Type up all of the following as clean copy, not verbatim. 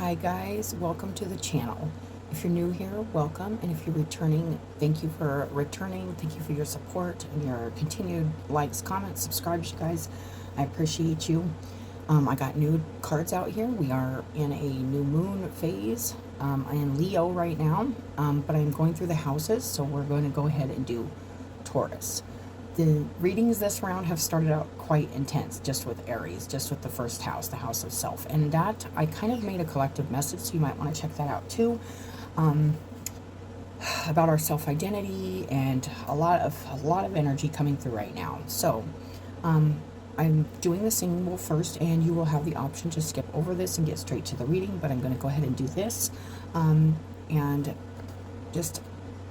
Hi guys, welcome to the channel. If you're new here, welcome, and if you're returning, thank you for returning. Thank you for your support and your continued likes, comments, subscribes, guys. I appreciate you. I got new cards out here. We are in a new moon phase. I'm in Leo right now, but I'm going through the houses, so we're going to go ahead and do Taurus. The readings this round have started out quite intense, just with Aries, just with the first house, the house of self. And that, I kind of made a collective message, so you might want to check that out too, about our self-identity and a lot of energy coming through right now. So, I'm doing the singing bowl first, and you will have the option to skip over this and get straight to the reading, but I'm going to go ahead and do this, and just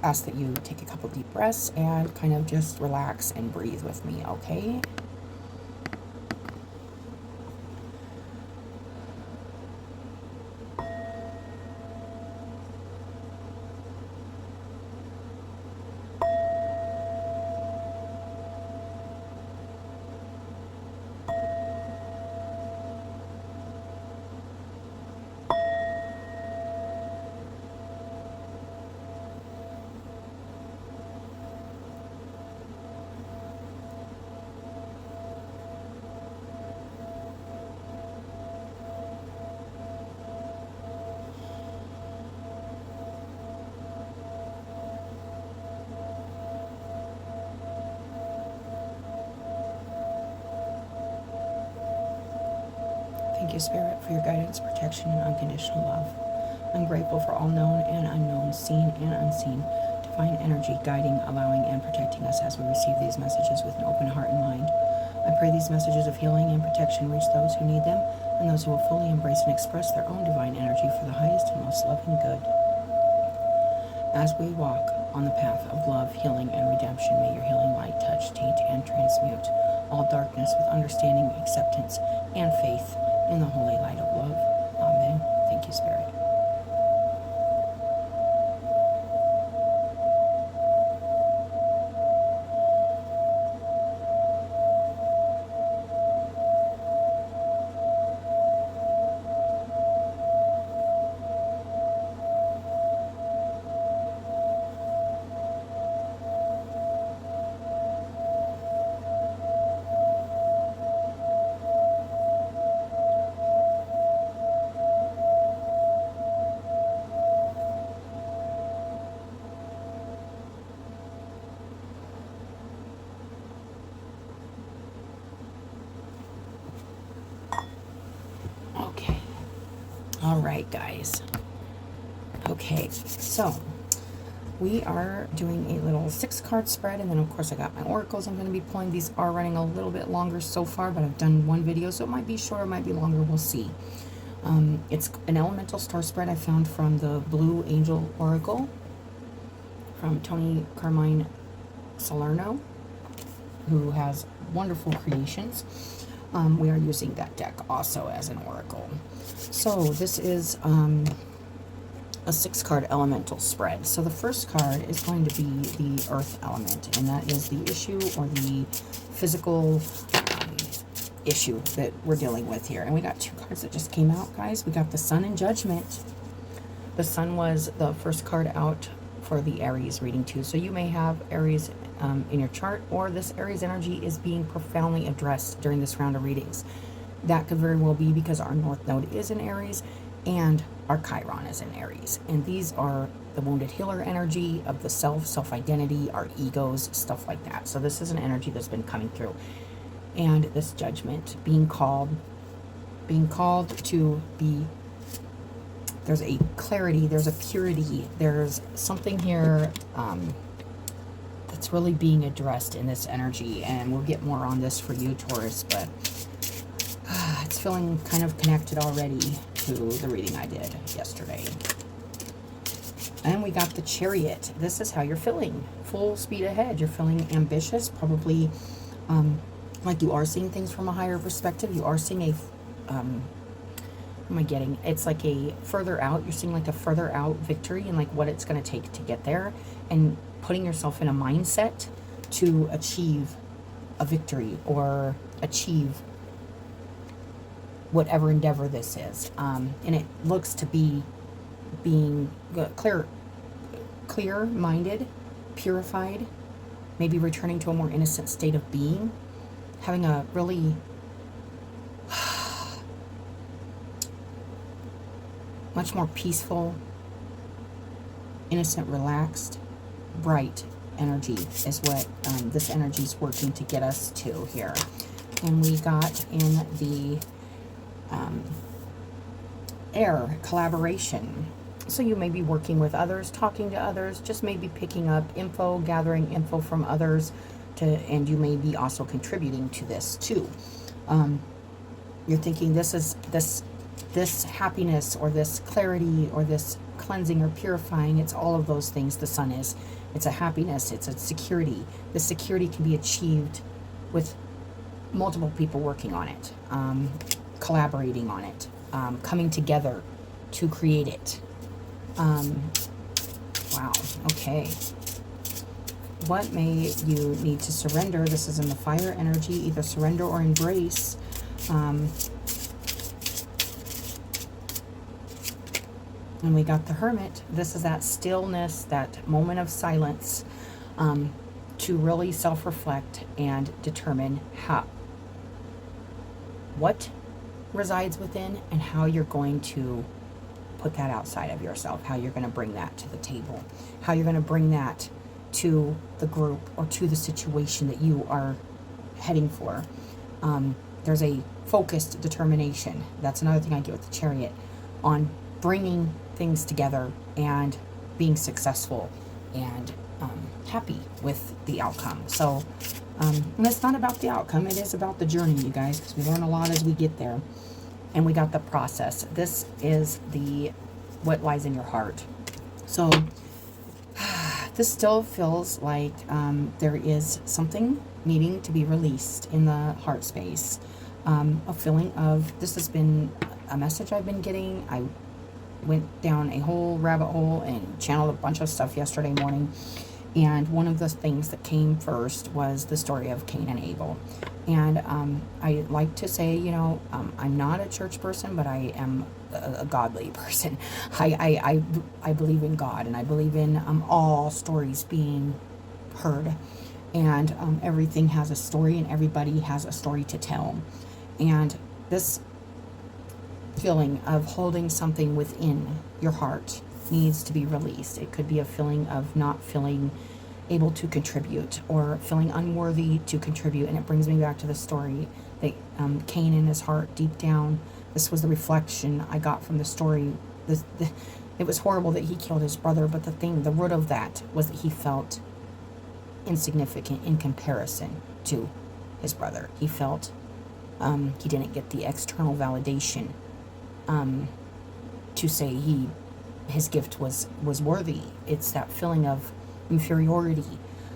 ask that you take a couple deep breaths and kind of just relax and breathe with me, okay? Thank you, Spirit, for your guidance, protection, and unconditional love. I'm grateful for all known and unknown, seen and unseen, divine energy guiding, allowing, and protecting us as we receive these messages with an open heart and mind. I pray these messages of healing and protection reach those who need them and those who will fully embrace and express their own divine energy for the highest and most loving good. As we walk on the path of love, healing, and redemption, may your healing light touch, taint, and transmute all darkness with understanding, acceptance, and faith in the holy light of love. Amen. Thank you, Spirit. Okay. All right, guys. Okay, so we are doing a little 6-card spread, and then of course I got my oracles I'm going to be pulling. These are running a little bit longer so far, but I've done one video, so it might be shorter, it might be longer, we'll see. It's an elemental star spread I found from the Blue Angel Oracle from Tony Carmine Salerno, who has wonderful creations. We are using that deck also as an oracle. So this is a 6-card elemental spread. So the first card is going to be the earth element, and that is the issue or the physical issue that we're dealing with here. And we got 2 cards that just came out, guys. We got the Sun and Judgment. The Sun was the first card out for the Aries reading too. So you may have Aries in your chart, or this Aries energy is being profoundly addressed during this round of readings. That could very well be because our North Node is in Aries and our Chiron is in Aries. And these are the wounded healer energy of the self, self-identity, our egos, stuff like that. So this is an energy that's been coming through. And this Judgment being called to be, there's a clarity, there's a purity, there's something here that's really being addressed in this energy, and we'll get more on this for you, Taurus, but it's feeling kind of connected already to the reading I did yesterday. And we got the Chariot. This is how you're feeling. Full speed ahead. You're feeling ambitious, probably like you are seeing things from a higher perspective. You are seeing a, what am I getting? It's like a further out. You're seeing like a further out victory and like what it's going to take to get there, and putting yourself in a mindset to achieve a victory or achieve whatever endeavor this is. And it looks to be being clear-minded, purified, maybe returning to a more innocent state of being, having a really much more peaceful, innocent, relaxed, bright energy is what this energy is working to get us to here. And we got in the air, collaboration. So you may be working with others, talking to others, just maybe picking up info, gathering info from others, and you may be also contributing to this too. You're thinking this happiness or this clarity or this cleansing or purifying, it's all of those things the sun is. It's a happiness, it's a security. The security can be achieved with multiple people working on it, collaborating on it, coming together to create it. Wow, okay. What may you need to surrender? This is in the fire energy, either surrender or embrace. And we got the Hermit. This is that stillness, that moment of silence, to really self-reflect and determine what resides within and how you're going to put that outside of yourself, how you're going to bring that to the table, how you're going to bring that to the group or to the situation that you are heading for. There's a focused determination. That's another thing I get with the Chariot, on bringing things together and being successful and happy with the outcome. So, and it's not about the outcome, it is about the journey, you guys, because we learn a lot as we get there. And we got the process. This is what lies in your heart. So this still feels like there is something needing to be released in the heart space. A feeling of, this has been a message I've been getting. I went down a whole rabbit hole and channeled a bunch of stuff yesterday morning. And one of the things that came first was the story of Cain and Abel. And I like to say, you know, I'm not a church person, but I am a godly person. I believe in God, and I believe in all stories being heard. And everything has a story, and everybody has a story to tell. And this feeling of holding something within your heart needs to be released. It could be a feeling of not feeling able to contribute or feeling unworthy to contribute. And it brings me back to the story that Cain in his heart, deep down, this was the reflection I got from the story. It was horrible that he killed his brother, but the root of that was that he felt insignificant in comparison to his brother. He felt he didn't get the external validation to say his gift was worthy. It's that feeling of inferiority.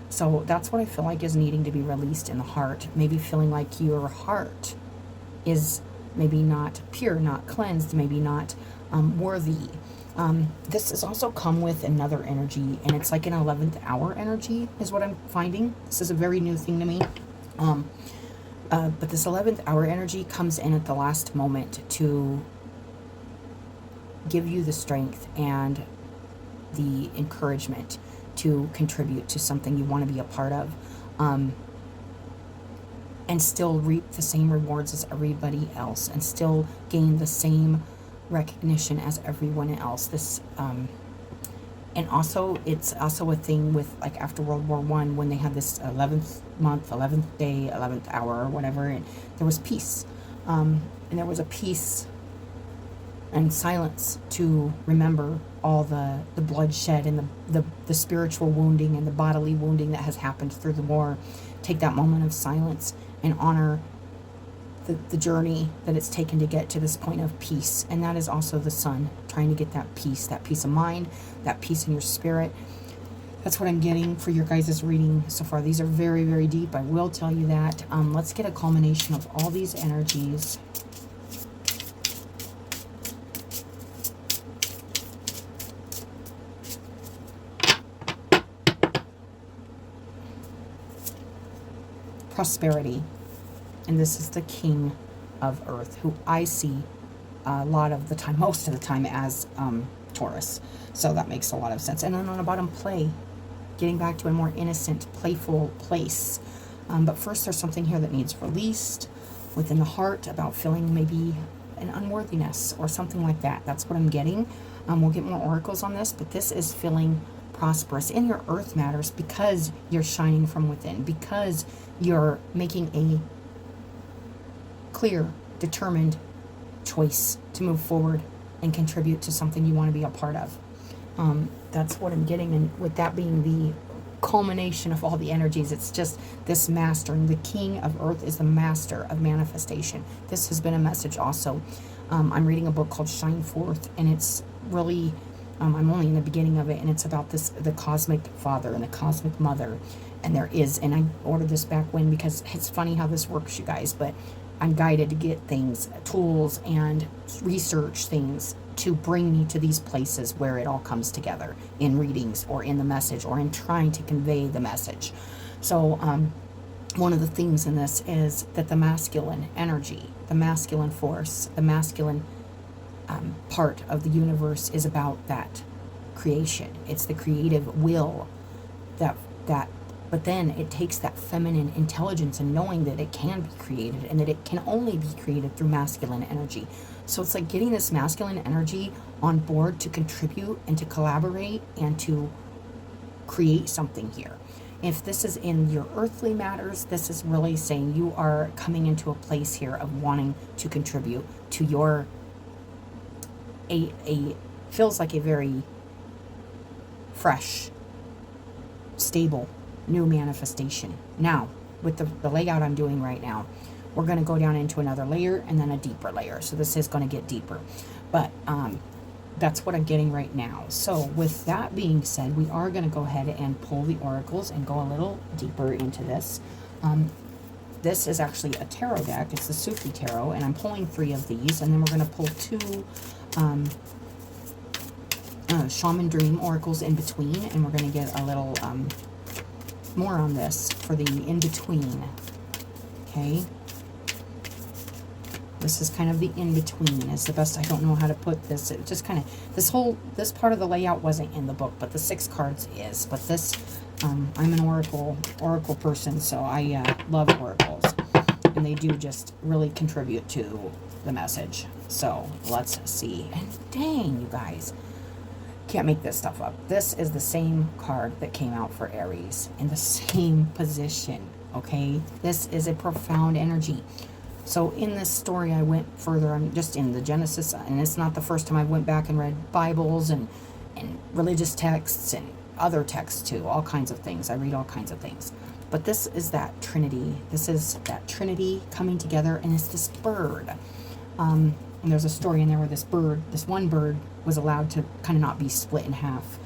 So that's what I feel like is needing to be released in the heart. Maybe feeling like your heart is maybe not pure, not cleansed, maybe not worthy. This has also come with another energy, and it's like an 11th hour energy is what I'm finding. This is a very new thing to me. But this 11th hour energy comes in at the last moment to give you the strength and the encouragement to contribute to something you want to be a part of, and still reap the same rewards as everybody else, and still gain the same recognition as everyone else. This and also it's also a thing with, like, after World War I, when they had this 11th month, 11th day, 11th hour, or whatever, and there was peace, and there was a peace and silence to remember all the bloodshed and the spiritual wounding and the bodily wounding that has happened through the war. Take that moment of silence and honor the journey that it's taken to get to this point of peace. And that is also the sun, trying to get that peace of mind, that peace in your spirit. That's what I'm getting for your guys' reading so far. These are very, very deep, I will tell you that. Let's get a culmination of all these energies. Prosperity. And this is the King of Earth, who I see a lot of the time, most of the time, as Taurus. So that makes a lot of sense. And then on the bottom, play. Getting back to a more innocent, playful place. But first, there's something here that needs released within the heart about feeling maybe an unworthiness or something like that. That's what I'm getting. We'll get more oracles on this, but this is feeling prosperous in your earth matters because you're shining from within, because you're making a clear, determined choice to move forward and contribute to something you want to be a part of. That's what I'm getting, and with that being the culmination of all the energies, it's just this mastering. The king of earth is the master of manifestation. This has been a message also. I'm reading a book called Shine Forth, and it's really I'm only in the beginning of it, and it's about the cosmic father and the cosmic mother. And and I ordered this back when, because it's funny how this works, you guys, but I'm guided to get things, tools, and research things to bring me to these places where it all comes together in readings or in the message or in trying to convey the message. So one of the things in this is that the masculine energy, the masculine force, the masculine part of the universe is about that creation. It's the creative will but then it takes that feminine intelligence and knowing that it can be created and that it can only be created through masculine energy. So it's like getting this masculine energy on board to contribute and to collaborate and to create something here. If this is in your earthly matters, this is really saying you are coming into a place here of wanting to contribute to your feels like a very fresh, stable, new manifestation. Now, with the layout I'm doing right now, we're going to go down into another layer and then a deeper layer. So this is going to get deeper. But that's what I'm getting right now. So with that being said, we are going to go ahead and pull the oracles and go a little deeper into this. This is actually a tarot deck. It's the Sufi Tarot, and I'm pulling 3 of these, and then we're going to pull 2 Shaman Dream oracles in between, and we're going to get a little more on this for the in-between. Okay? This is kind of the in-between. It's the best. I don't know how to put this. It just kind of, this part of the layout wasn't in the book, but the 6 cards is. But this, I'm an oracle person, so I love oracles. And they do just really contribute to the message. So, let's see. And dang, you guys. Can't make this stuff up. This is the same card that came out for Aries in the same position. Okay? This is a profound energy. So in this story, I went further. I'm just in the Genesis, and it's not the first time I went back and read Bibles and religious texts and other texts too, all kinds of things. I read all kinds of things. But this is that Trinity. This is that Trinity coming together, and it's this bird. And there's a story in there where this one bird was allowed to kind of not be split in half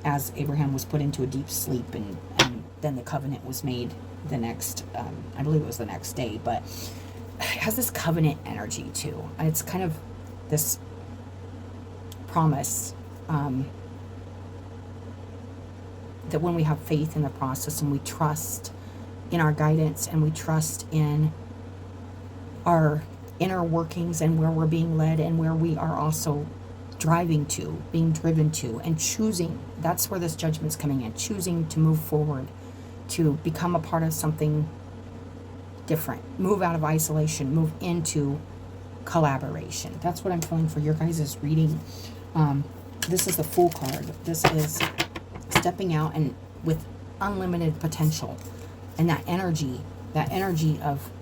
as Abraham was put into a deep sleep, and then the covenant was made the next, I believe it was the next day, but it has this covenant energy too. It's kind of this promise that when we have faith in the process and we trust in our guidance and we trust in our inner workings and where we're being led and where we are also being driven to, and choosing, that's where this judgment's coming in, choosing to move forward, to become a part of something different, move out of isolation, move into collaboration. That's what I'm feeling for your guys' reading. This is the Fool card. This is stepping out and with unlimited potential, and that energy of,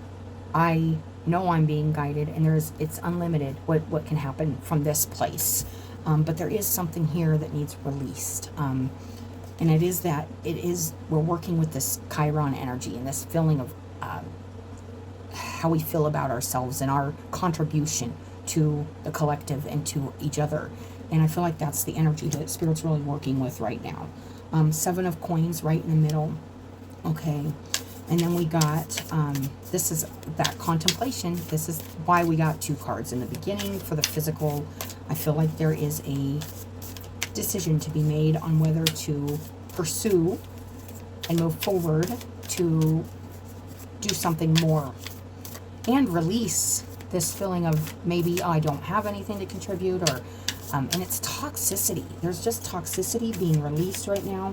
I know I'm being guided, and it's unlimited what can happen from this place. But there is something here that needs released. And we're working with this Chiron energy and this feeling of how we feel about ourselves and our contribution to the collective and to each other. And I feel like that's the energy that Spirit's really working with right now. 7 of Coins right in the middle. Okay. And then we got, this is that contemplation. This is why we got 2 cards in the beginning for the physical. I feel like there is a decision to be made on whether to pursue and move forward to do something more. and release this feeling of maybe, oh, I don't have anything to contribute, or and it's toxicity. There's just toxicity being released right now.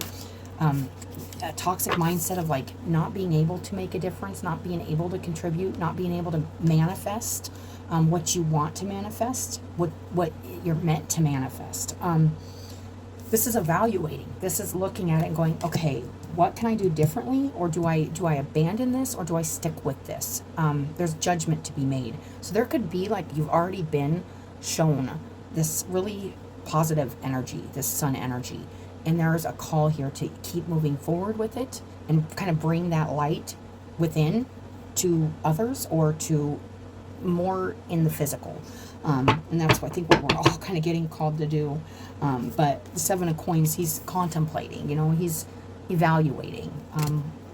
A toxic mindset of like not being able to make a difference, not being able to contribute, not being able to manifest what you want to manifest, what you're meant to manifest. This is evaluating. This is looking at it and going, okay, what can I do differently, or do I abandon this, or do I stick with this? There's judgment to be made. So there could be like you've already been shown this really positive energy, this sun energy, and there's a call here to keep moving forward with it and kind of bring that light within to others, or to more in the physical. And that's what I think what we're all kind of getting called to do. But the Seven of Coins, he's contemplating, he's evaluating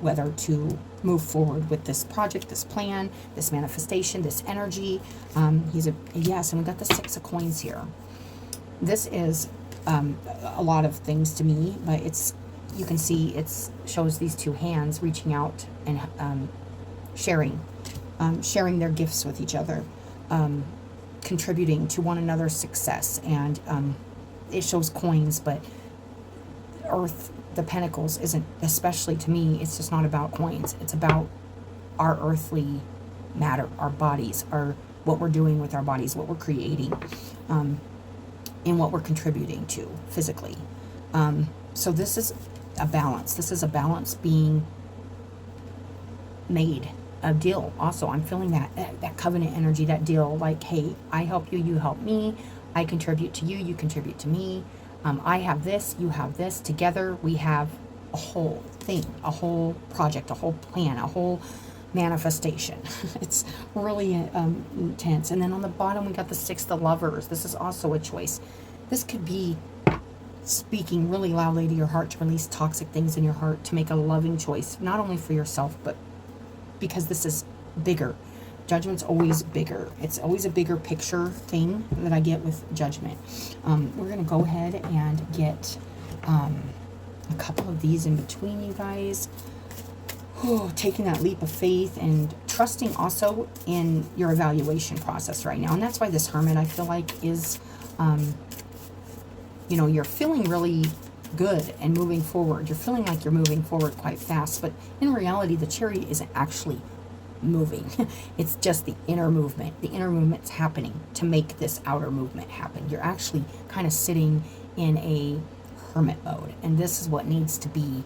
whether to move forward with this project, this plan, this manifestation, this energy. Yes, and we've got the Six of Coins here. This is a lot of things to me, but you can see it shows these two hands reaching out and sharing their gifts with each other, contributing to one another's success. And it shows coins, but Earth, the Pentacles, isn't, especially to me, it's just not about coins. It's about our earthly matter, our bodies, what we're doing with our bodies, what we're creating, and what we're contributing to physically. So this is a balance. This is a balance being made. A deal. Also, I'm feeling that covenant energy, that deal, like, hey, I help you, you help me. I contribute to you, you contribute to me. I have this, you have this. Together we have a whole thing, a whole project, a whole plan, a whole manifestation. It's really intense. And then on the bottom we got the Six of Lovers. This is also a choice. This could be speaking really loudly to your heart to release toxic things in your heart, to make a loving choice, not only for yourself, but because this is bigger. Judgment's always bigger. It's always a bigger picture thing that I get with judgment. We're going to go ahead and get a couple of these in between, you guys. Taking that leap of faith and trusting also in your evaluation process right now. And that's why this Hermit, I feel like, is, you're feeling really good and moving forward. You're feeling like you're moving forward quite fast, but in reality, the Chariot isn't actually moving. It's just the inner movement. The inner movement's happening to make this outer movement happen. You're actually kind of sitting in a hermit mode, and this is what needs to be,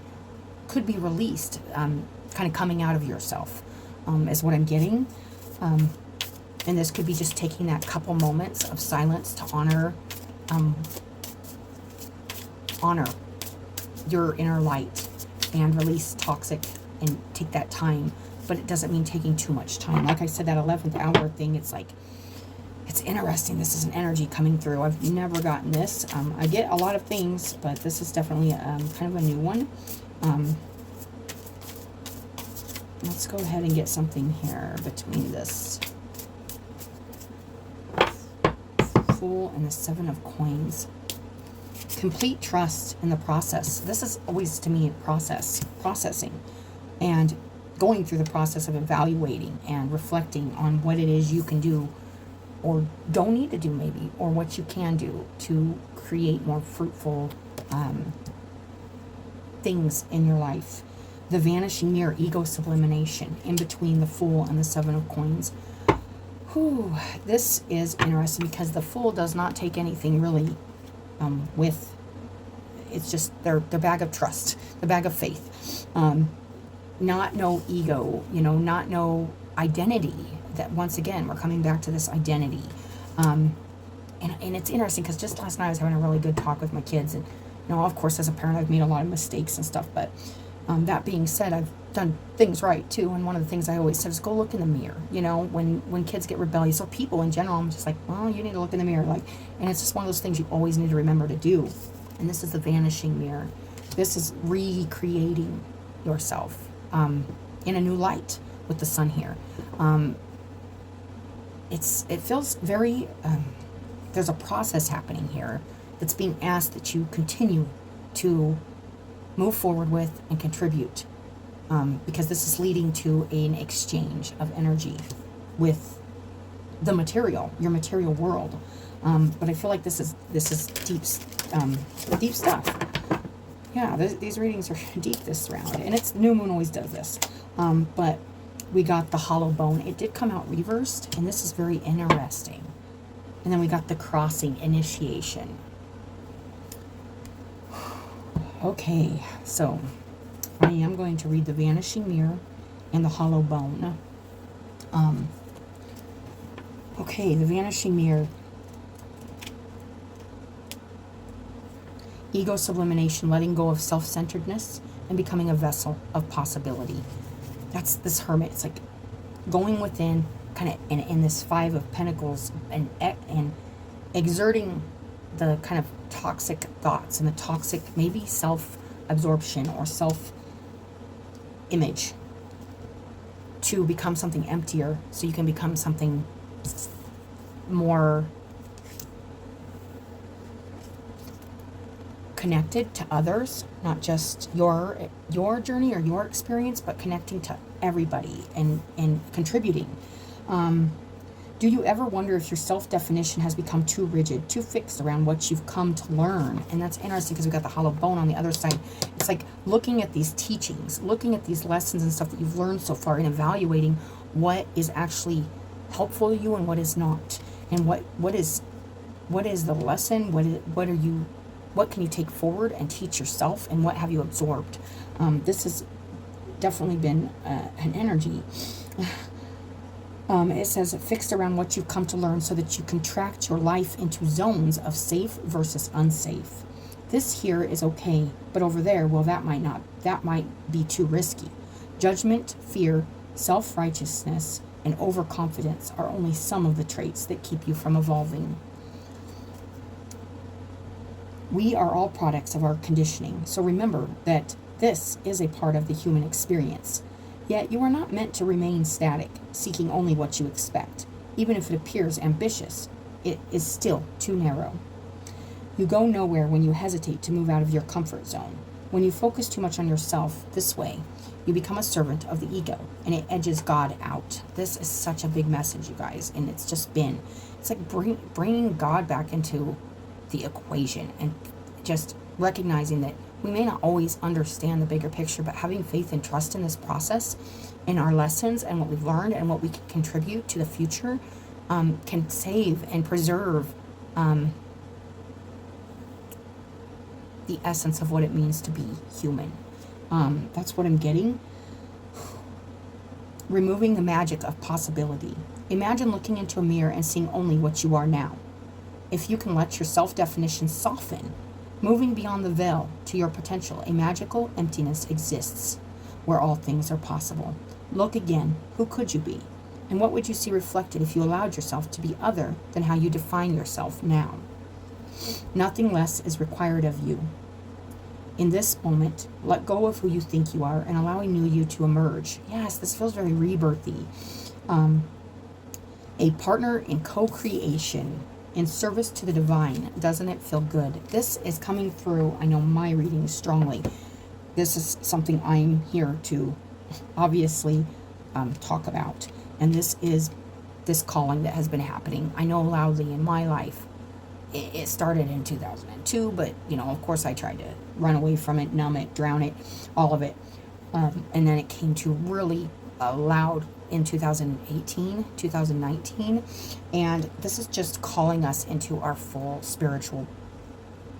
could be released, kind of coming out of yourself, is what I'm getting. And this could be just taking that couple moments of silence to honor your inner light and release toxic, and take that time. But it doesn't mean taking too much time. Like I said, that 11th hour thing, it's like, it's interesting. This is an energy coming through. I've never gotten this. I get a lot of things, but this is definitely kind of a new one. Let's go ahead and get something here between this Fool and the Seven of Coins. Complete trust in the process. This is always, to me, processing, and going through the process of evaluating and reflecting on what it is you can do or don't need to do, maybe, or what you can do to create more fruitful things in your life. The Vanishing Mirror, ego sublimation, in between the Fool and the Seven of Coins. This is interesting because the Fool does not take anything really with, it's just their bag of trust, the bag of faith. Not no ego, not no identity. That, once again, we're coming back to this identity. And it's interesting because just last night I was having a really good talk with my kids, and of course, as a parent, I've made a lot of mistakes and stuff, but that being said, I've done things right too. And one of the things I always said is go look in the mirror. When kids get rebellious, or people in general, I'm just like, well, you need to look in the mirror. And it's just one of those things you always need to remember to do. And this is the Vanishing Mirror. This is recreating yourself in a new light with the sun here. It feels very, there's a process happening here that's being asked that you continue to move forward with and contribute, because this is leading to an exchange of energy. with the material, your material world. But I feel like this is deep stuff. Yeah, these readings are deep this round, and it's new moon always does this. But we got the hollow bone. It did come out reversed, and this is very interesting. And then we got the crossing, initiation. Okay, so I am going to read the vanishing mirror and the hollow bone. Okay, the vanishing mirror. Ego sublimation, letting go of self-centeredness and becoming a vessel of possibility. That's this hermit. It's like going within, kind of in this Five of Pentacles, and exerting the kind of toxic thoughts and the toxic maybe self-absorption or self-image to become something emptier, so you can become something more connected to others, not just your journey or your experience, but connecting to everybody and contributing. Do you ever wonder if your self-definition has become too rigid, too fixed around what you've come to learn? And that's interesting because we've got the hollow bone on the other side. It's like looking at these teachings, looking at these lessons and stuff that you've learned so far, and evaluating what is actually helpful to you and what is not, and what is the lesson, what can you take forward and teach yourself, and what have you absorbed. This has definitely been an energy. It says fixed around what you've come to learn so that you contract your life into zones of safe versus unsafe. This here is okay, but over there, well, that might be too risky. Judgment, fear, self-righteousness, and overconfidence are only some of the traits that keep you from evolving. We are all products of our conditioning, so remember that this is a part of the human experience. Yet you are not meant to remain static, seeking only what you expect. Even if it appears ambitious, it is still too narrow. You go nowhere when you hesitate to move out of your comfort zone. When you focus too much on yourself this way, you become a servant of the ego, and it edges God out. This is such a big message, you guys, and it's like bringing God back into the equation, and just recognizing that we may not always understand the bigger picture, but having faith and trust in this process, in our lessons and what we've learned and what we can contribute to the future, can save and preserve the essence of what it means to be human. That's what I'm getting. Removing the magic of possibility. Imagine looking into a mirror and seeing only what you are now. If you can let your self-definition soften, moving beyond the veil to your potential, a magical emptiness exists where all things are possible. Look again. Who could you be? And what would you see reflected if you allowed yourself to be other than how you define yourself now? Nothing less is required of you. In this moment, let go of who you think you are and allowing new you to emerge. Yes, this feels very rebirthy. A partner in co-creation, in service to the divine. Doesn't it feel good? This is coming through, I know, my reading strongly. This is something I'm here to obviously talk about. And this is this calling that has been happening, I know, loudly in my life. It started in 2002, but, of course I tried to run away from it, numb it, drown it, all of it. And then it came to really loud in 2018, 2019, and this is just calling us into our full spiritual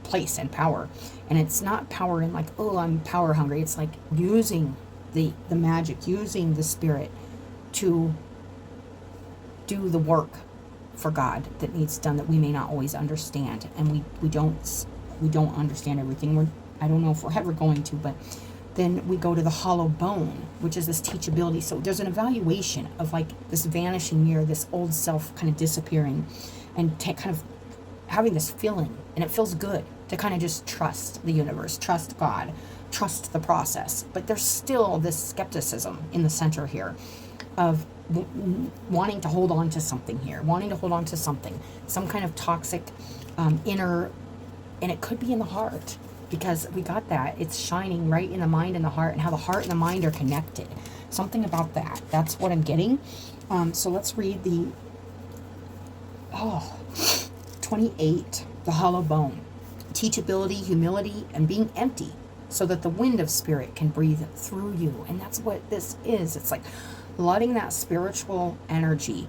place and power. And it's not power in like, oh, I'm power hungry. It's like using the magic, using the spirit to do the work for God that needs done, that we may not always understand, and we don't understand everything. I don't know if we're ever going to, but then we go to the hollow bone, which is this teachability. So there's an evaluation of like this vanishing mirror, this old self kind of disappearing, and kind of having this feeling, and it feels good to kind of just trust the universe, trust God, trust the process. But there's still this skepticism in the center here of wanting to hold on to something here, wanting to hold on to something, some kind of toxic inner, and it could be in the heart, because we got that. It's shining right in the mind and the heart, and how the heart and the mind are connected. Something about that. That's what I'm getting. So let's read the 28, the hollow bone. Teachability, humility, and being empty so that the wind of spirit can breathe through you. And that's what this is. It's like letting that spiritual energy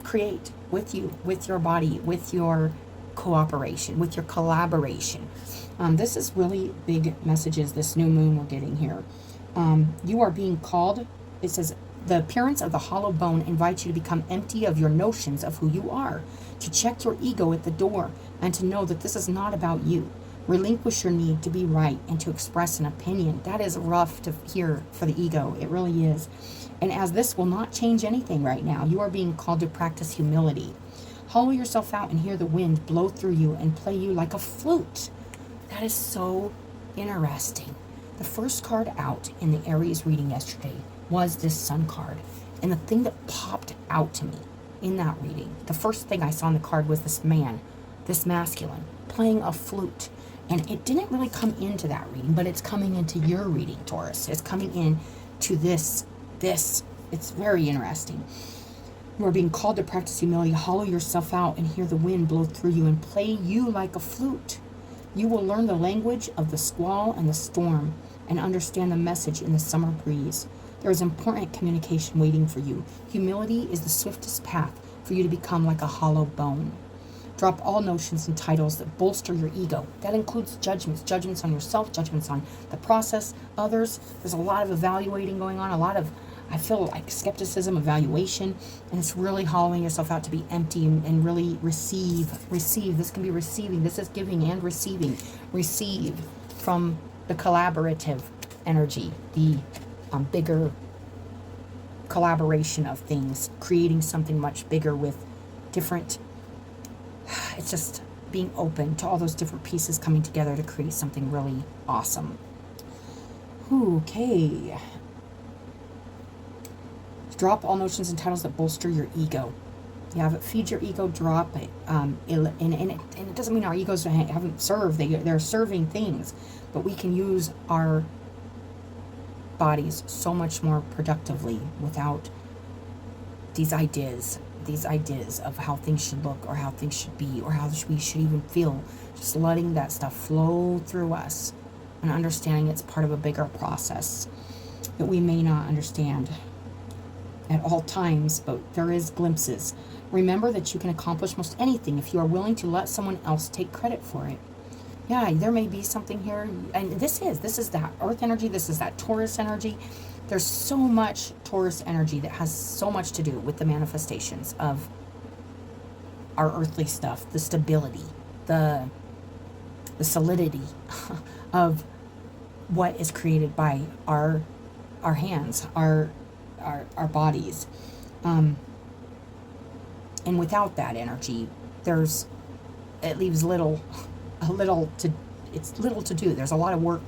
create with you, with your body, with your cooperation, with your collaboration. This is really big messages, this new moon we're getting here. You are being called, it says, the appearance of the hollow bone invites you to become empty of your notions of who you are, to check your ego at the door, and to know that this is not about you. Relinquish your need to be right and to express an opinion. That is rough to hear for the ego. It really is. And as this will not change anything right now, you are being called to practice humility. Hollow yourself out and hear the wind blow through you and play you like a flute. That is so interesting. The first card out in the Aries reading yesterday was this Sun card. And the thing that popped out to me in that reading, the first thing I saw in the card was this man, this masculine, playing a flute. And it didn't really come into that reading, but it's coming into your reading, Taurus. It's coming in to this. It's very interesting. You are being called to practice humility. Hollow yourself out and hear the wind blow through you and play you like a flute. You will learn the language of the squall and the storm and understand the message in the summer breeze. There is important communication waiting for you. Humility is the swiftest path for you to become like a hollow bone. Drop all notions and titles that bolster your ego. That includes judgments on yourself, judgments on the process, others. There's a lot of evaluating going on, a lot of, I feel like, skepticism, evaluation, and it's really hollowing yourself out to be empty and really receive. This can be receiving. This is giving and receiving. Receive from the collaborative energy, the bigger collaboration of things, creating something much bigger with different, it's just being open to all those different pieces coming together to create something really awesome. Okay. Drop all notions and titles that bolster your ego. You have it, feed your ego, drop it. And it doesn't mean our egos haven't served. They're serving things. But we can use our bodies so much more productively without these ideas of how things should look or how things should be or how we should even feel. Just letting that stuff flow through us and understanding it's part of a bigger process that we may not understand at all times, but there is glimpses. Remember that you can accomplish most anything if you are willing to let someone else take credit for it. Yeah, there may be something here, and this is that Earth energy, this is that Taurus energy. There's so much Taurus energy that has so much to do with the manifestations of our earthly stuff, the stability, the solidity of what is created by our hands, our bodies. And without that energy, it leaves little to do. There's a lot of work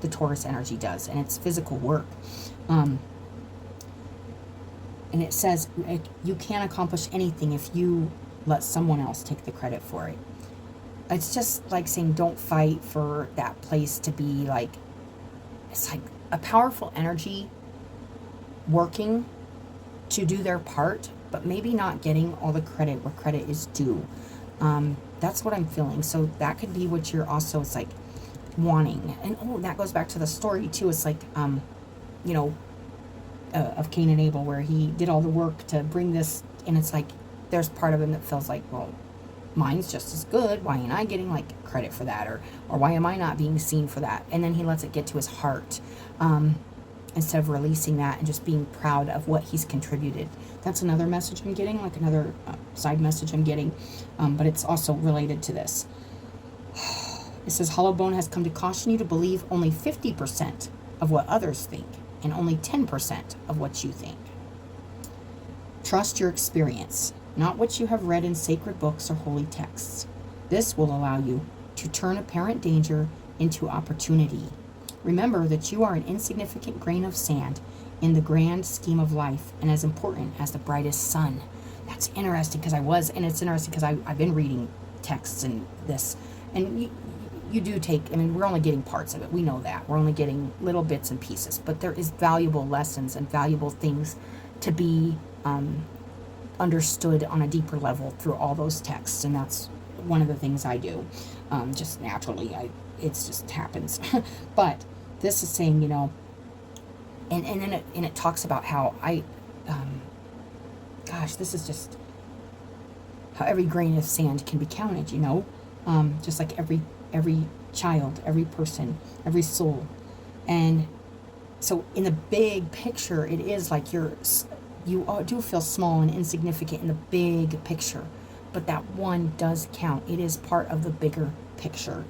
the Taurus energy does, and it's physical work. And it says you can't accomplish anything if you let someone else take the credit for it. It's just like saying don't fight for that place to be like, it's like a powerful energy working to do their part, but maybe not getting all the credit where credit is due. That's what I'm feeling. So that could be what you're also, it's like, wanting. And that goes back to the story too. It's like of Cain and Abel, where he did all the work to bring this, and it's like there's part of him that feels like, well, mine's just as good, why ain't I getting like credit for that, or why am I not being seen for that? And then he lets it get to his heart, instead of releasing that and just being proud of what he's contributed. That's another message I'm getting, like another side message I'm getting, but it's also related to this. It says, Hollow Bone has come to caution you to believe only 50% of what others think and only 10% of what you think. Trust your experience, not what you have read in sacred books or holy texts. This will allow you to turn apparent danger into opportunity. Remember that you are an insignificant grain of sand in the grand scheme of life and as important as the brightest sun. That's interesting and it's interesting because I've been reading texts and this, and you do take, we're only getting parts of it. We know that. We're only getting little bits and pieces, but there is valuable lessons and valuable things to be understood on a deeper level through all those texts. And that's one of the things I do, just naturally. It just happens. But this is saying, you know, and it talks about how gosh, this is just how every grain of sand can be counted, you know, just like every child, every person, every soul. And so in the big picture, it is like you do feel small and insignificant in the big picture, but that one does count. It is part of the bigger picture,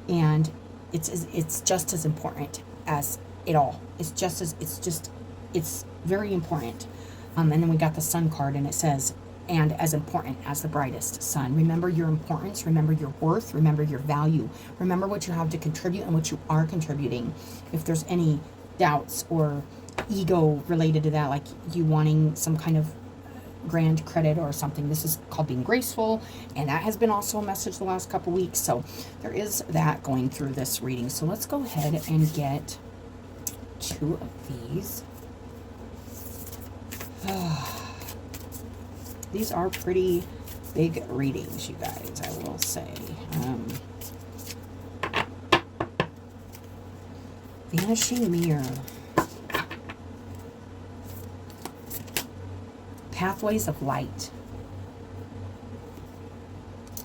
and it's just as important as it all. It's very important. And then we got the sun card, and it says, and as important as the brightest sun. Remember your importance, remember your worth, remember your value, remember what you have to contribute and what you are contributing. If there's any doubts or ego related to that, like you wanting some kind of grand credit or something, this is called being graceful, and that has been also a message the last couple weeks. So there is that going through this reading. So let's go ahead and get 2 of these. These are pretty big readings, you guys, I will say. Vanishing Mirror. Pathways of Light.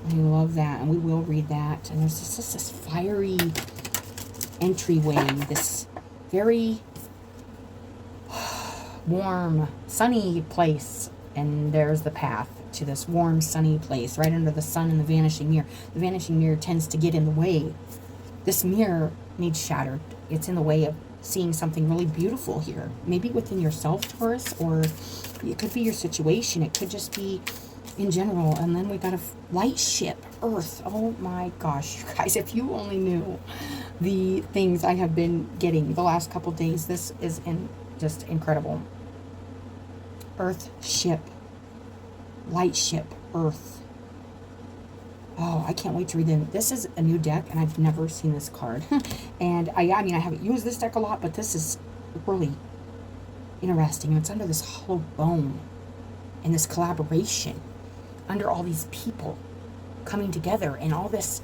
I love that, and we will read that. And there's just this fiery entryway, this very warm, sunny place. And there's the path to this warm, sunny place, right under the sun and the vanishing mirror. The vanishing mirror tends to get in the way. This mirror needs shattered. It's in the way of seeing something really beautiful here. Maybe within yourself, Taurus, or it could be your situation. It could just be in general. And then we got a light ship, Earth. Oh my gosh, you guys, if you only knew the things I have been getting the last couple days. This is just incredible. Earth ship, light ship, Earth. Oh, I can't wait to read them. This is a new deck, and I've never seen this card. And I mean, I haven't used this deck a lot, but this is really interesting. It's under this hollow bone, and this collaboration, under all these people coming together, and all this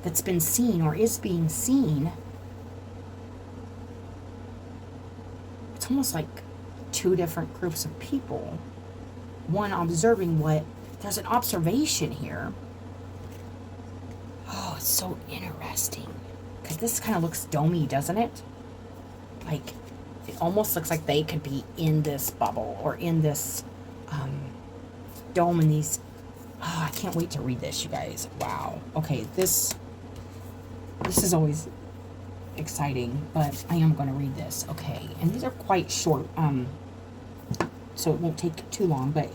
that's been seen or is being seen. It's almost like 2 different groups of people, one observing there's an observation here. Oh, it's so interesting, because this kind of looks domey, doesn't it? Like, it almost looks like they could be in this bubble or in this dome, and these, I can't wait to read this, you guys. Wow. Okay, this is always exciting, but I am going to read this. Okay, and these are quite short, so it won't take too long, but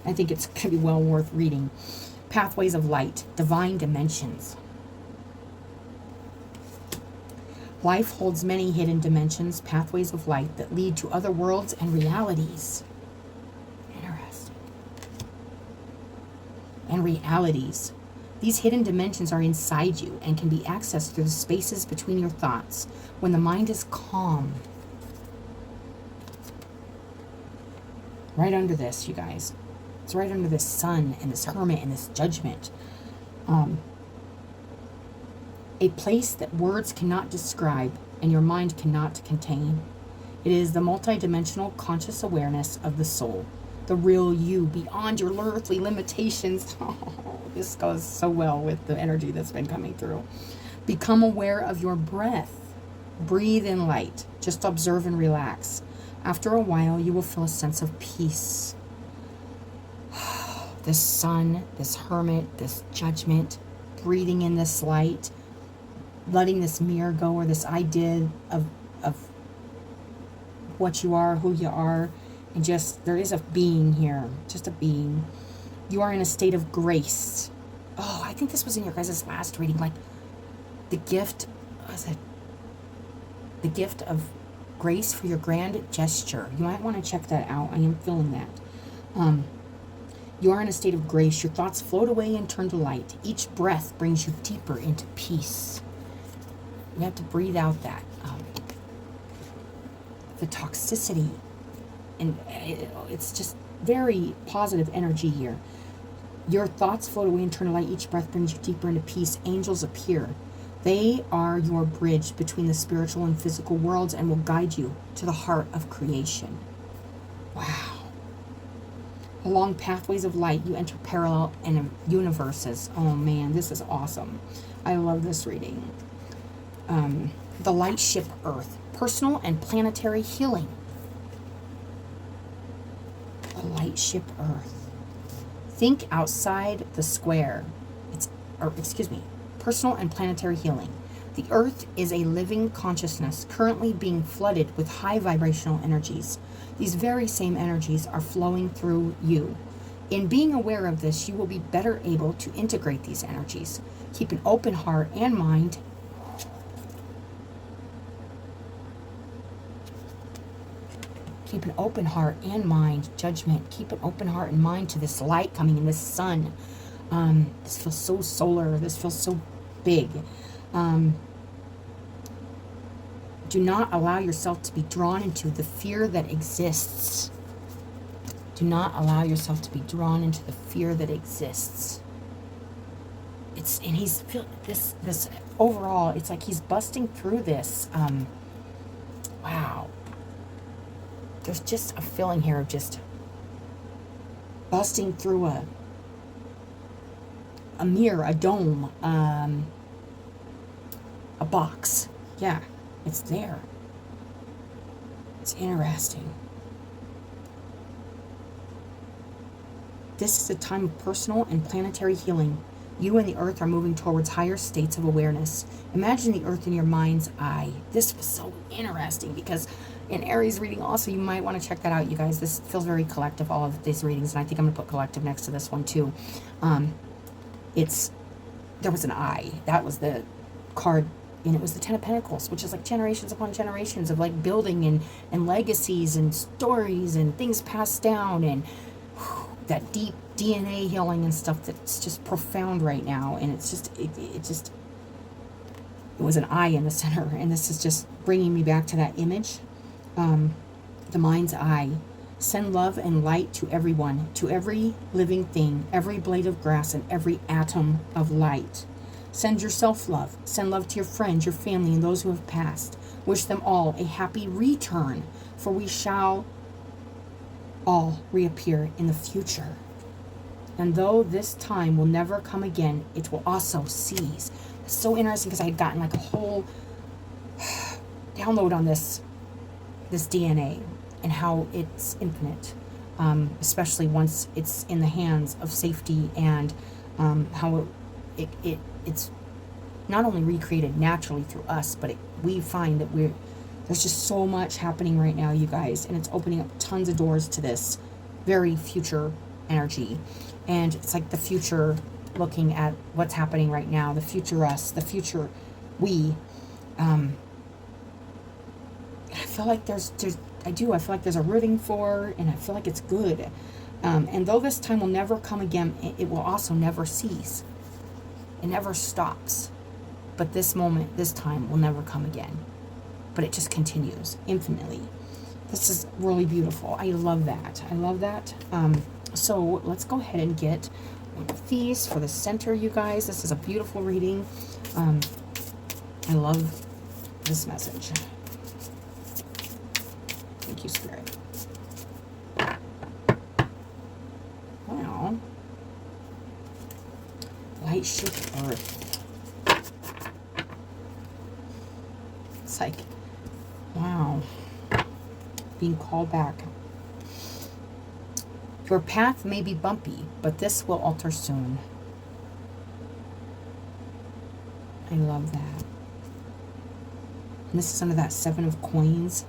I think it's going to be well worth reading. Pathways of Light, Divine Dimensions. Life holds many hidden dimensions, pathways of light that lead to other worlds and realities. Interesting. And realities. These hidden dimensions are inside you and can be accessed through the spaces between your thoughts when the mind is calm. Right under this, you guys. It's right under this sun and this hermit and this judgment. A place that words cannot describe and your mind cannot contain. It is the multidimensional conscious awareness of the soul, the real you beyond your earthly limitations. Oh, this goes so well with the energy that's been coming through. Become aware of your breath. Breathe in light. Just observe and relax. After a while, you will feel a sense of peace. This sun, this hermit, this judgment, breathing in this light, letting this mirror go, or this idea of what you are, who you are, and just, there is a being here, just a being. You are in a state of grace. Oh, I think this was in your guys' last reading, like the gift, was it? The gift of grace for your grand gesture. You might want to check that out. I am feeling that. You are in a state of grace. Your thoughts float away and turn to light. Each breath brings you deeper into peace. You have to breathe out that the toxicity and it's just very positive energy here. Your thoughts float away and turn to light. Each breath brings you deeper into peace. Angels appear. They are your bridge between the spiritual and physical worlds and will guide you to the heart of creation. Wow. Along pathways of light, you enter parallel and universes. Oh man, this is awesome. I love this reading. The light ship Earth. Personal and planetary healing. The light ship Earth. Think outside the square. Personal and planetary healing. The Earth is a living consciousness currently being flooded with high vibrational energies. These very same energies are flowing through you. In being aware of this, you will be better able to integrate these energies. Keep an open heart and mind. Keep an open heart and mind. Judgment. Keep an open heart and mind to this light coming in, this sun. This feels so solar. This feels so big. Do not allow yourself to be drawn into the fear that exists. Do not allow yourself to be drawn into the fear that exists. He's this overall, it's like he's busting through this. Wow. There's just a feeling here of just busting through a mirror, a dome, a box. Yeah, it's there. It's interesting. This is a time of personal and planetary healing. You and the Earth are moving towards higher states of awareness. Imagine the Earth in your mind's eye. This was so interesting because in Aries reading also, you might want to check that out, you guys. This feels very collective, all of these readings, and I think I'm going to put collective next to this one too. There was an eye. That was the card, and it was the Ten of Pentacles, which is like generations upon generations of like building and legacies and stories and things passed down and that deep DNA healing and stuff that's just profound right now. And it's just, it was an eye in the center, and this is just bringing me back to that image. The mind's eye. Send love and light to everyone, to every living thing, every blade of grass, and every atom of light. Send yourself love. Send love to your friends, your family, and those who have passed. Wish them all a happy return, for we shall all reappear in the future. And though this time will never come again, it will also cease. It's so interesting because I had gotten like a whole download on this DNA and how it's infinite, especially once it's in the hands of safety, and how it's not only recreated naturally through us, but we find that there's just so much happening right now, you guys, and it's opening up tons of doors to this very future energy. And it's like the future looking at what's happening right now, the future us, the future we. I feel like I feel like there's a rooting for, and I feel like it's good. And though this time will never come again, it will also never cease. It never stops. But this moment, this time will never come again. But it just continues infinitely. This is really beautiful. I love that. I love that. So let's go ahead and get one of these for the center, you guys. This is a beautiful reading. I love this message. Thank you, Spirit. Wow. Light ship Earth. It's like, wow. Being called back. Your path may be bumpy, but this will alter soon. I love that. And this is under that 7 of coins.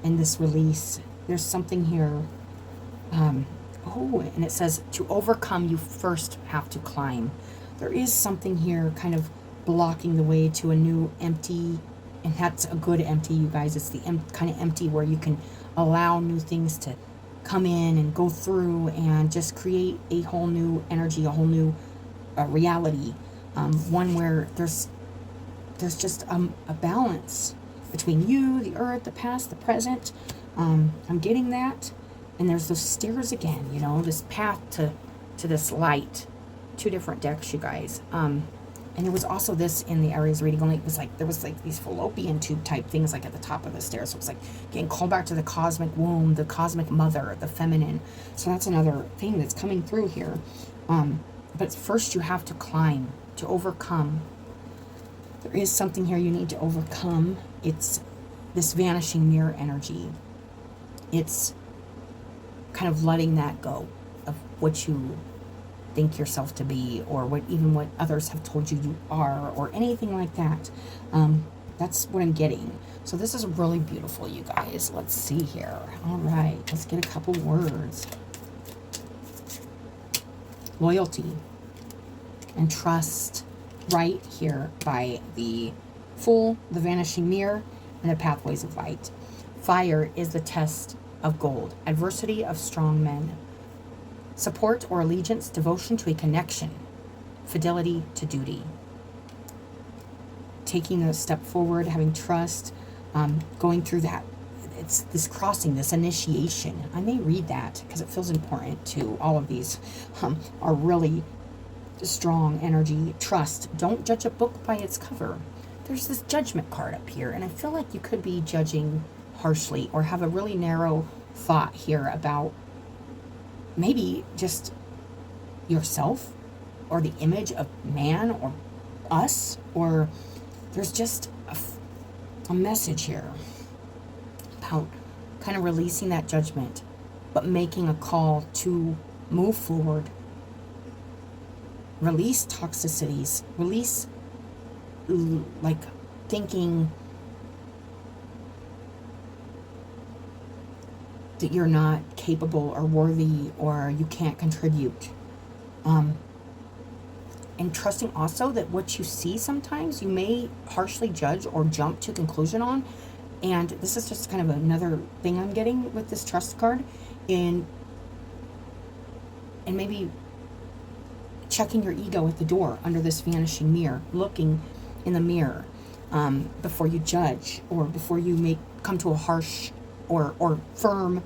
And this release, there's something here. And it says, to overcome, you first have to climb. There is something here kind of blocking the way to a new empty, and that's a good empty, you guys. It's the kind of empty where you can allow new things to come in and go through and just create a whole new energy, a whole new reality. One where there's just a balance between you, the earth, the past, the present, I'm getting that. And there's those stairs again, you know, this path to this light. 2 different decks, you guys. And there was also this in the Aries reading, only it was like, there was like these fallopian tube type things like at the top of the stairs. So it was like getting called back to the cosmic womb, the cosmic mother, the feminine. So that's another thing that's coming through here. But first you have to climb, to overcome. There is something here you need to overcome. It's this vanishing mirror energy. It's kind of letting that go of what you think yourself to be, or what others have told you you are, or anything like that. That's what I'm getting. So this is really beautiful, you guys. Let's see here. All right, let's get a couple words. Loyalty and trust right here by the Fool, the Vanishing Mirror, and the Pathways of Light. Fire is the test of gold. Adversity of strong men. Support or allegiance, devotion to a connection, fidelity to duty. Taking a step forward, having trust, going through that. It's this crossing, this initiation. I may read that because it feels important to all of these. Are really strong energy. Trust. Don't judge a book by its cover. There's this judgment card up here, and I feel like you could be judging harshly or have a really narrow thought here about maybe just yourself or the image of man or us, or there's just a message here about kind of releasing that judgment, but making a call to move forward. Release toxicities, release like thinking that you're not capable or worthy or you can't contribute. And trusting also that what you see sometimes you may harshly judge or jump to conclusion on. And this is just kind of another thing I'm getting with this trust card. And maybe checking your ego at the door under this vanishing mirror, looking in the mirror before you judge or before you come to a harsh or firm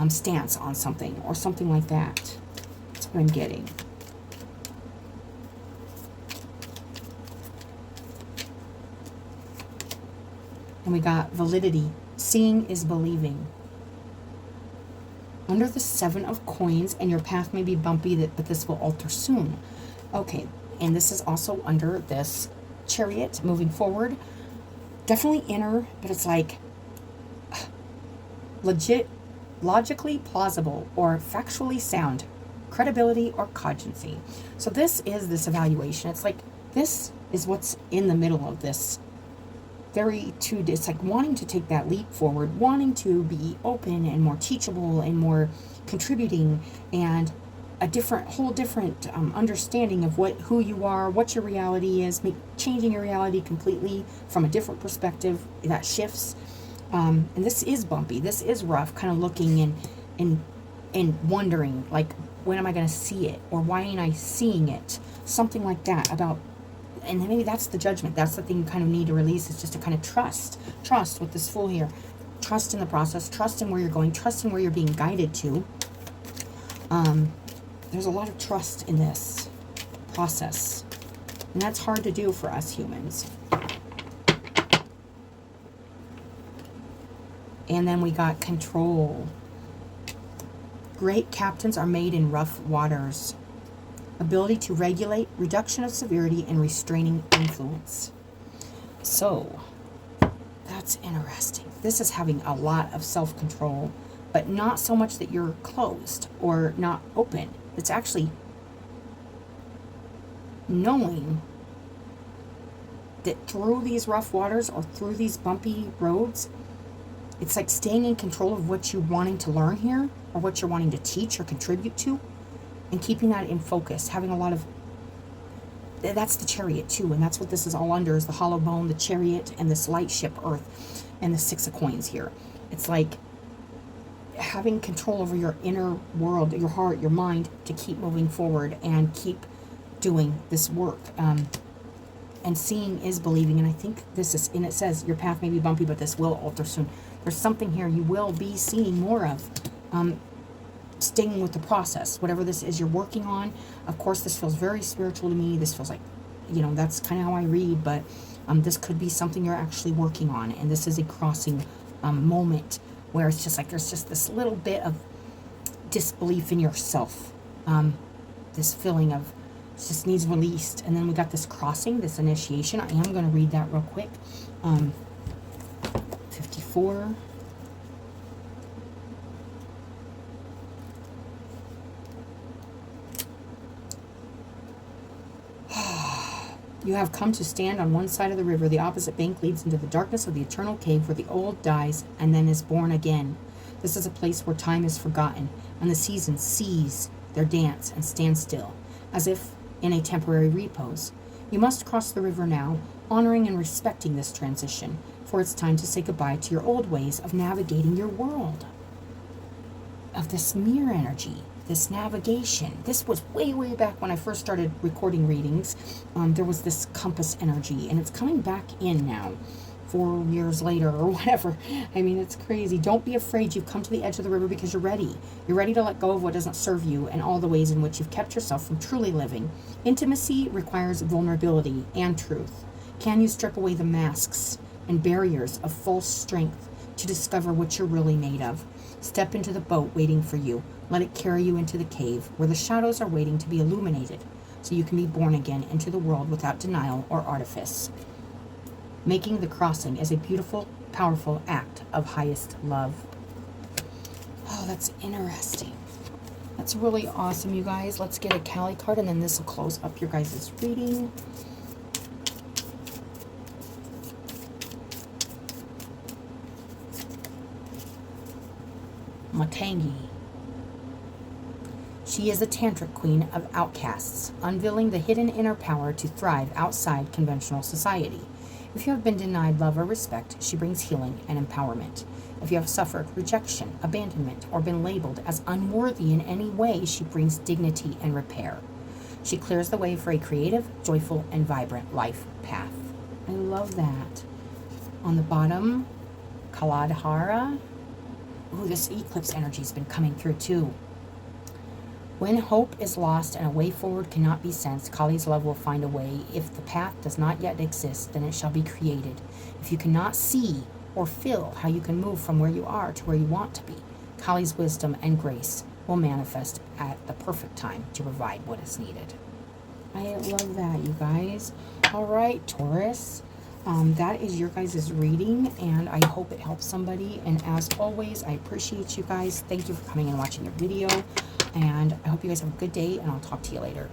stance on something or something like that. That's what I'm getting. And we got validity. Seeing is believing. Under the 7 of coins, and your path may be bumpy, but this will alter soon. Okay, and this is also under this Chariot, moving forward. Definitely inner, but it's like legit, logically plausible, or factually sound, credibility or cogency. So this is this evaluation. It's like this is what's in the middle of this. It's like wanting to take that leap forward, wanting to be open and more teachable and more contributing, and a whole different understanding of who you are, what your reality is, changing your reality completely from a different perspective that shifts. And this is bumpy. This is rough, kind of looking and wondering, like, when am I going to see it? Or why ain't I seeing it? Something like that about. And maybe that's the judgment. That's the thing you kind of need to release, is just to kind of trust with this Fool here. Trust in the process, trust in where you're going, trust in where you're being guided to. There's a lot of trust in this process. And that's hard to do for us humans. And then we got control. Great captains are made in rough waters. Ability to regulate, reduction of severity, and restraining influence. So, that's interesting. This is having a lot of self-control, but not so much that you're closed or not open. It's actually knowing that through these rough waters or through these bumpy roads, it's like staying in control of what you're wanting to learn here, or what you're wanting to teach or contribute to, and keeping that in focus, having a lot of, that's the Chariot too, and that's what this is all under, is the hollow bone, the Chariot, and this light ship Earth, and the 6 of coins here. It's like having control over your inner world, your heart, your mind, to keep moving forward and keep doing this work. And seeing is believing, and I think this is, and it says your path may be bumpy, but this will alter soon. There's something here you will be seeing more of. Staying with the process, whatever this is you're working on. Of course, this feels very spiritual to me. This feels like, you know, that's kind of how I read, but this could be something you're actually working on. And this is a crossing moment where it's just like there's just this little bit of disbelief in yourself. This feeling of it just needs released. And then we got this crossing, this initiation. I am going to read that real quick. 54. You have come to stand on one side of the river. The opposite bank leads into the darkness of the eternal cave where the old dies and then is born again. This is a place where time is forgotten and the seasons cease their dance and stand still, as if in a temporary repose. You must cross the river now, honoring and respecting this transition, for it's time to say goodbye to your old ways of navigating your world. Of this mirror energy, this navigation. This was way, way back when I first started recording readings. There was this compass energy, and it's coming back in now, 4 years later or whatever. I mean, it's crazy. Don't be afraid. You've come to the edge of the river because you're ready. You're ready to let go of what doesn't serve you and all the ways in which you've kept yourself from truly living. Intimacy requires vulnerability and truth. Can you strip away the masks and barriers of false strength to discover what you're really made of? Step into the boat waiting for you. Let it carry you into the cave where the shadows are waiting to be illuminated so you can be born again into the world without denial or artifice. Making the crossing is a beautiful, powerful act of highest love. Oh, that's interesting. That's really awesome, you guys. Let's get a Kali card, and then this will close up your guys' reading. Matangi. She is a tantric queen of outcasts, unveiling the hidden inner power to thrive outside conventional society. If you have been denied love or respect, she brings healing and empowerment. If you have suffered rejection, abandonment, or been labeled as unworthy in any way, she brings dignity and repair. She clears the way for a creative, joyful, and vibrant life path. I love that. On the bottom, Kaladhara. Ooh, this eclipse energy's been coming through too. When hope is lost and a way forward cannot be sensed, Kali's love will find a way. If the path does not yet exist, then it shall be created. If you cannot see or feel how you can move from where you are to where you want to be, Kali's wisdom and grace will manifest at the perfect time to provide what is needed. I love that, you guys. All right, Taurus. That is your guys' reading, and I hope it helps somebody. And as always, I appreciate you guys. Thank you for coming and watching the video. And I hope you guys have a good day, and I'll talk to you later.